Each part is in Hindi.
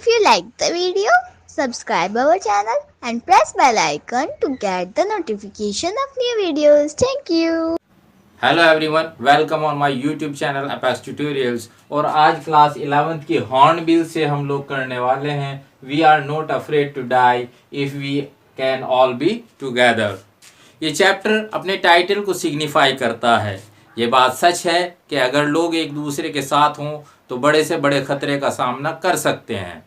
If you like the video, subscribe our channel and press bell icon to get the notification of new videos. Thank you. Hello everyone, welcome on my YouTube channel apex tutorials. और आज क्लास 11th की हॉर्नबिल से हम लोग करने वाले हैं we are not afraid to die if we can all be together. ये चैप्टर अपने टाइटल को सिग्निफाई करता है। ये बात सच है कि अगर लोग एक दूसरे के साथ हों तो बड़े से बड़े खतरे का सामना कर सकते हैं।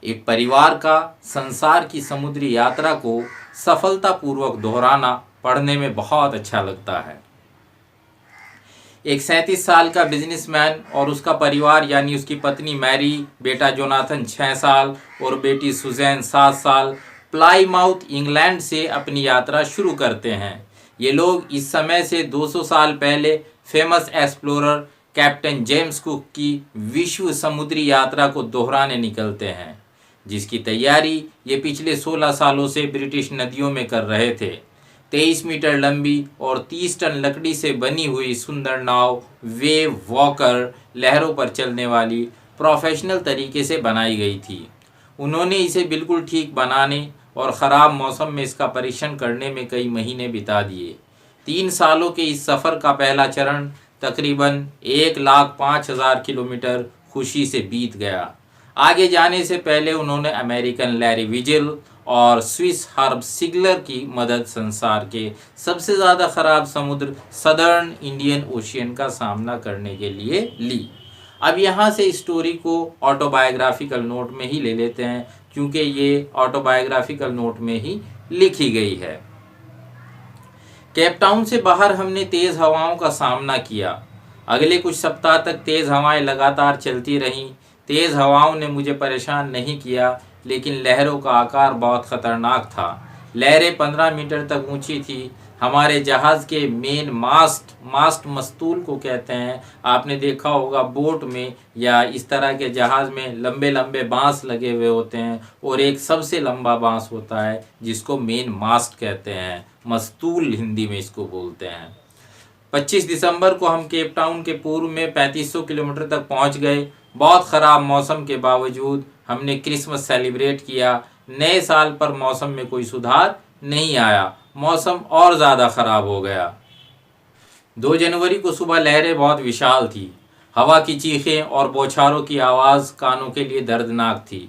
एक परिवार का संसार की समुद्री यात्रा को सफलतापूर्वक दोहराना पढ़ने में बहुत अच्छा लगता है। एक 37 साल का बिजनेसमैन और उसका परिवार यानी उसकी पत्नी मैरी, बेटा जोनाथन 6 साल और बेटी सुजैन 7 साल प्लाईमाउथ इंग्लैंड से अपनी यात्रा शुरू करते हैं। ये लोग इस समय से 200 साल पहले famous explorer captain James cook की विश्व समुद्री यात्रा को दोहराने निकलते हैं, जिसकी तैयारी ये पिछले 16 सालों से ब्रिटिश नदियों में कर रहे थे। 23 मीटर लंबी और 30 टन लकड़ी से बनी हुई सुंदर नाव वेव वॉकर लहरों पर चलने वाली प्रोफेशनल तरीके से बनाई गई थी। उन्होंने इसे बिल्कुल ठीक बनाने और ख़राब मौसम में इसका परीक्षण करने में कई महीने बिता दिए। 3 सालों के इस सफ़र का पहला चरण तकरीबन 1,05,000 किलोमीटर खुशी से बीत गया। आगे जाने से पहले उन्होंने अमेरिकन लैरी विजिल और स्विस हर्ब सिगलर की मदद संसार के सबसे ज़्यादा ख़राब समुद्र सदर्न इंडियन ओशियन का सामना करने के लिए ली। अब यहाँ से स्टोरी को ऑटोबायोग्राफिकल नोट में ही ले लेते हैं, क्योंकि ये ऑटोबायोग्राफिकल नोट में ही लिखी गई है। केप टाउन से बाहर हमने तेज़ हवाओं का सामना किया। अगले कुछ सप्ताह तक तेज़ हवाएं लगातार चलती रहीं। तेज़ हवाओं ने मुझे परेशान नहीं किया, लेकिन लहरों का आकार बहुत ख़तरनाक था। लहरें 15 मीटर तक ऊंची थी। हमारे जहाज़ के मेन मास्ट मस्तूल को कहते हैं। आपने देखा होगा बोट में या इस तरह के जहाज़ में लंबे लंबे बांस लगे हुए होते हैं और एक सबसे लंबा बांस होता है जिसको मेन मास्ट कहते हैं। मस्तूल हिंदी में इसको बोलते हैं। 25 दिसंबर को हम केप टाउन के पूर्व में 3500 किलोमीटर तक पहुंच गए। बहुत ख़राब मौसम के बावजूद हमने क्रिसमस सेलिब्रेट किया। नए साल पर मौसम में कोई सुधार नहीं आया, मौसम और ज़्यादा ख़राब हो गया। 2 जनवरी को सुबह लहरें बहुत विशाल थी। हवा की चीखें और बौछारों की आवाज़ कानों के लिए दर्दनाक थी।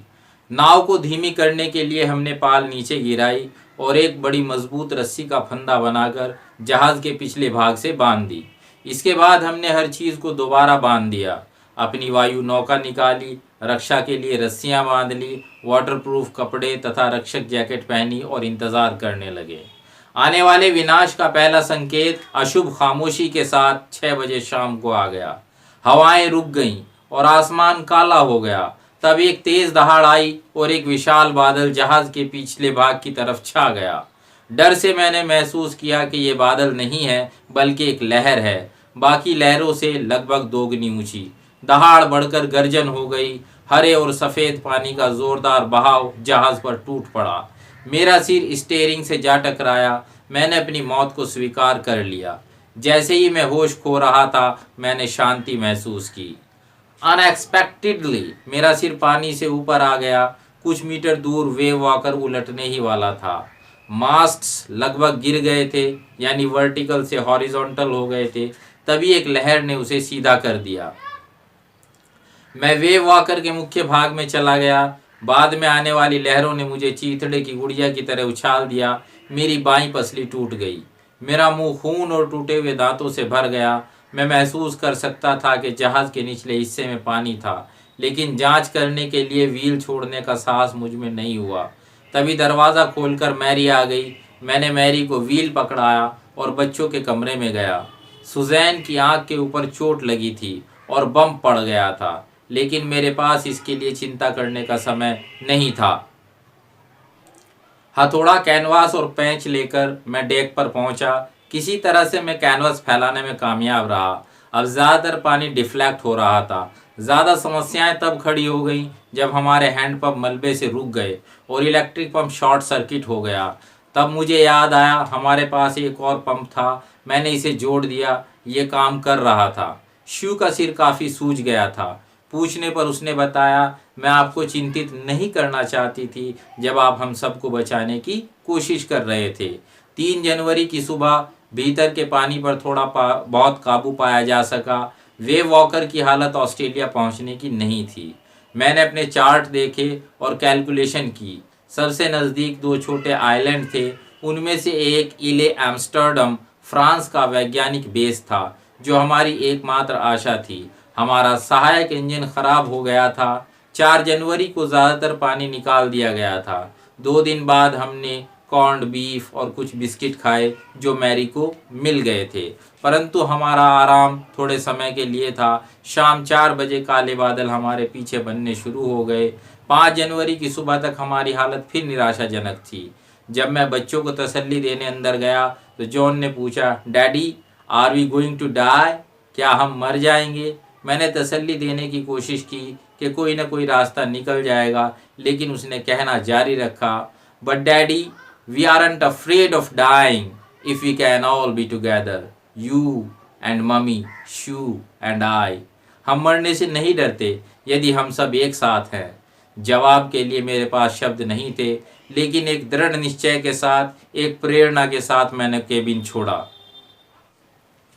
नाव को धीमी करने के लिए हमने पाल नीचे गिराई और एक बड़ी मजबूत रस्सी का फंदा बनाकर जहाज़ के पिछले भाग से बांध दी। इसके बाद हमने हर चीज़ को दोबारा बांध दिया। अपनी वायु नौका निकाली, रक्षा के लिए रस्सियां बांध ली, वाटरप्रूफ कपड़े तथा रक्षक जैकेट पहनी और इंतज़ार करने लगे। आने वाले विनाश का पहला संकेत अशुभ खामोशी के साथ 6 बजे शाम को आ गया। हवाएं रुक गईं और आसमान काला हो गया। तब एक तेज़ दहाड़ आई और एक विशाल बादल जहाज़ के पिछले भाग की तरफ छा गया। डर से मैंने महसूस किया कि ये बादल नहीं है बल्कि एक लहर है, बाकी लहरों से लगभग दोगुनी ऊंची। दहाड़ बढ़कर गर्जन हो गई। हरे और सफ़ेद पानी का ज़ोरदार बहाव जहाज़ पर टूट पड़ा। मेरा सिर स्टीयरिंग से जा टकराया। मैंने अपनी मौत को स्वीकार कर लिया। जैसे ही मैं होश खो रहा था, मैंने शांति महसूस की। अनएक्सपेक्टेडली मेरा सिर पानी से ऊपर आ गया। कुछ मीटर दूर वेव वॉकर उलटने ही वाला था। मास्ट्स लगभग गिर गए थे, यानी वर्टिकल से हॉरिजॉन्टल हो गए थे। तभी एक लहर ने उसे सीधा कर दिया। मैं वेव वॉकर के मुख्य भाग में चला गया। बाद में आने वाली लहरों ने मुझे चीथड़े की गुड़िया की तरह उछाल दिया। मेरी बाईं पसली टूट गई। मेरा मुंह खून और टूटे हुए दांतों से भर गया। मैं महसूस कर सकता था कि जहाज़ के निचले हिस्से में पानी था, लेकिन जांच करने के लिए व्हील छोड़ने का साहस मुझ में नहीं हुआ। तभी दरवाज़ा खोलकर मैरी आ गई। मैंने मैरी को व्हील पकड़ाया और बच्चों के कमरे में गया। सुजैन की आँख के ऊपर चोट लगी थी और बम पड़ गया था, लेकिन मेरे पास इसके लिए चिंता करने का समय नहीं था। हथौड़ा, कैनवास और पेंच लेकर मैं डेक पर पहुंचा। किसी तरह से मैं कैनवास फैलाने में कामयाब रहा। अब ज़्यादातर पानी डिफ्लेक्ट हो रहा था। ज़्यादा समस्याएं तब खड़ी हो गई जब हमारे हैंडपंप मलबे से रुक गए और इलेक्ट्रिक पंप शॉर्ट सर्किट हो गया। तब मुझे याद आया हमारे पास एक और पंप था। मैंने इसे जोड़ दिया। ये काम कर रहा था। शू का सिर काफ़ी सूज गया था। पूछने पर उसने बताया, मैं आपको चिंतित नहीं करना चाहती थी जब आप हम सबको बचाने की कोशिश कर रहे थे। 3 जनवरी की सुबह भीतर के पानी पर थोड़ा बहुत काबू पाया जा सका। वेव वॉकर की हालत ऑस्ट्रेलिया पहुंचने की नहीं थी। मैंने अपने चार्ट देखे और कैलकुलेशन की। सबसे नज़दीक 2 छोटे आइलैंड थे। उनमें से एक इले एम्स्टर्डम फ्रांस का वैज्ञानिक बेस था, जो हमारी एकमात्र आशा थी। हमारा सहायक इंजन खराब हो गया था। 4 जनवरी को ज़्यादातर पानी निकाल दिया गया था। 2 दिन बाद हमने कॉर्न्ड बीफ और कुछ बिस्किट खाए जो मैरी को मिल गए थे, परंतु हमारा आराम थोड़े समय के लिए था। शाम 4 बजे काले बादल हमारे पीछे बनने शुरू हो गए। 5 जनवरी की सुबह तक हमारी हालत फिर निराशाजनक थी। जब मैं बच्चों को तसल्ली देने अंदर गया तो जॉन ने पूछा, daddy are we going to die? क्या हम मर जाएंगे? मैंने तसल्ली देने की कोशिश की कि कोई ना कोई रास्ता निकल जाएगा, लेकिन उसने कहना जारी रखा, but daddy we aren't afraid of dying if we can all be together, you and mummy, Sue and I. हम मरने से नहीं डरते यदि हम सब एक साथ हैं। जवाब के लिए मेरे पास शब्द नहीं थे, लेकिन एक दृढ़ निश्चय के साथ, एक प्रेरणा के साथ मैंने केबिन छोड़ा।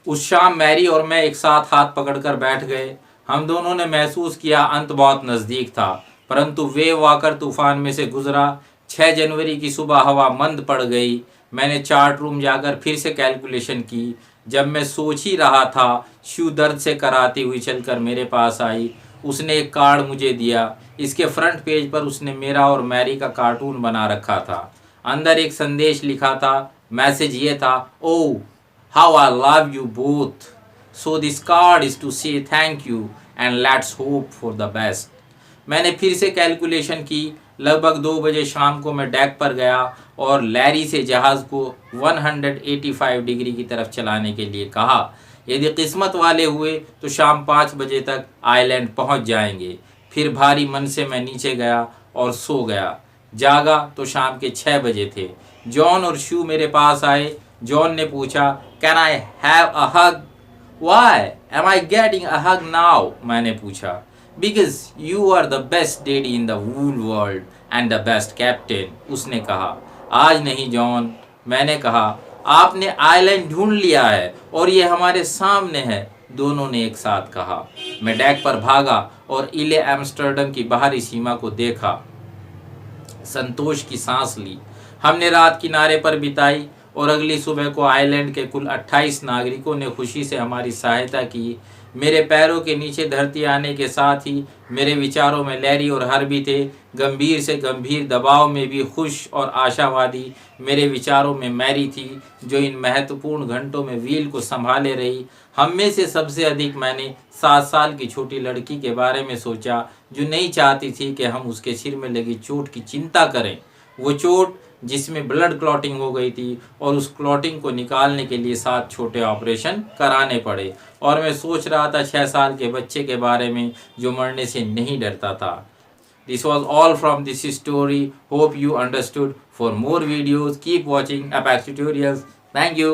उस शाम मैरी और मैं एक साथ हाथ पकड़कर बैठ गए। हम दोनों ने महसूस किया अंत बहुत नज़दीक था, परंतु वेव वॉकर तूफान में से गुजरा। 6 जनवरी की सुबह हवा मंद पड़ गई। मैंने चार्ट रूम जाकर फिर से कैलकुलेशन की। जब मैं सोच ही रहा था, शू दर्द से कराती हुई चलकर मेरे पास आई। उसने एक कार्ड मुझे दिया। इसके फ्रंट पेज पर उसने मेरा और मैरी का कार्टून बना रखा था। अंदर एक संदेश लिखा था। मैसेज ये था, oh how I love you both, so this card is to say thank you and let's hope for the best. मैंने फिर से कैलकुलेशन की। लगभग 2 बजे शाम को मैं डेक पर गया और लैरी से जहाज़ को 185 डिग्री की तरफ चलाने के लिए कहा। यदि किस्मत वाले हुए तो शाम 5 बजे तक आइलैंड पहुंच जाएंगे। फिर भारी मन से मैं नीचे गया और सो गया। जागा तो शाम के 6 बजे थे। जॉन और शू मेरे पास आए। जॉन ने पूछा, can I have a hug? Why am I getting a hug now? मैंने पूछा। Because you are the best daddy in the whole world and the best captain, उसने कहा। आज नहीं जॉन, मैंने कहा। आपने आइलैंड ढूंढ लिया है और ये हमारे सामने है, दोनों ने एक साथ कहा। मैं डेक पर भागा और इले एम्स्टर्डम की बाहरी सीमा को देखा। संतोष की सांस ली। हमने रात किनारे पर बिताई और अगली सुबह को आइलैंड के कुल 28 नागरिकों ने खुशी से हमारी सहायता की। मेरे पैरों के नीचे धरती आने के साथ ही मेरे विचारों में लैरी और हर्बी थे। गंभीर से गंभीर दबाव में भी खुश और आशावादी मेरे विचारों में मैरी थी, जो इन महत्वपूर्ण घंटों में व्हील को संभाले रही। हम में से सबसे अधिक मैंने 7 साल की छोटी लड़की के बारे में सोचा, जो नहीं चाहती थी कि हम उसके सिर में लगी चोट की चिंता करें। वो चोट जिसमें ब्लड क्लॉटिंग हो गई थी और उस क्लॉटिंग को निकालने के लिए 7 छोटे ऑपरेशन कराने पड़े। और मैं सोच रहा था 6 साल के बच्चे के बारे में जो मरने से नहीं डरता था। This was all from this story. Hope you understood. For more videos, keep watching Apex Tutorials. Thank you.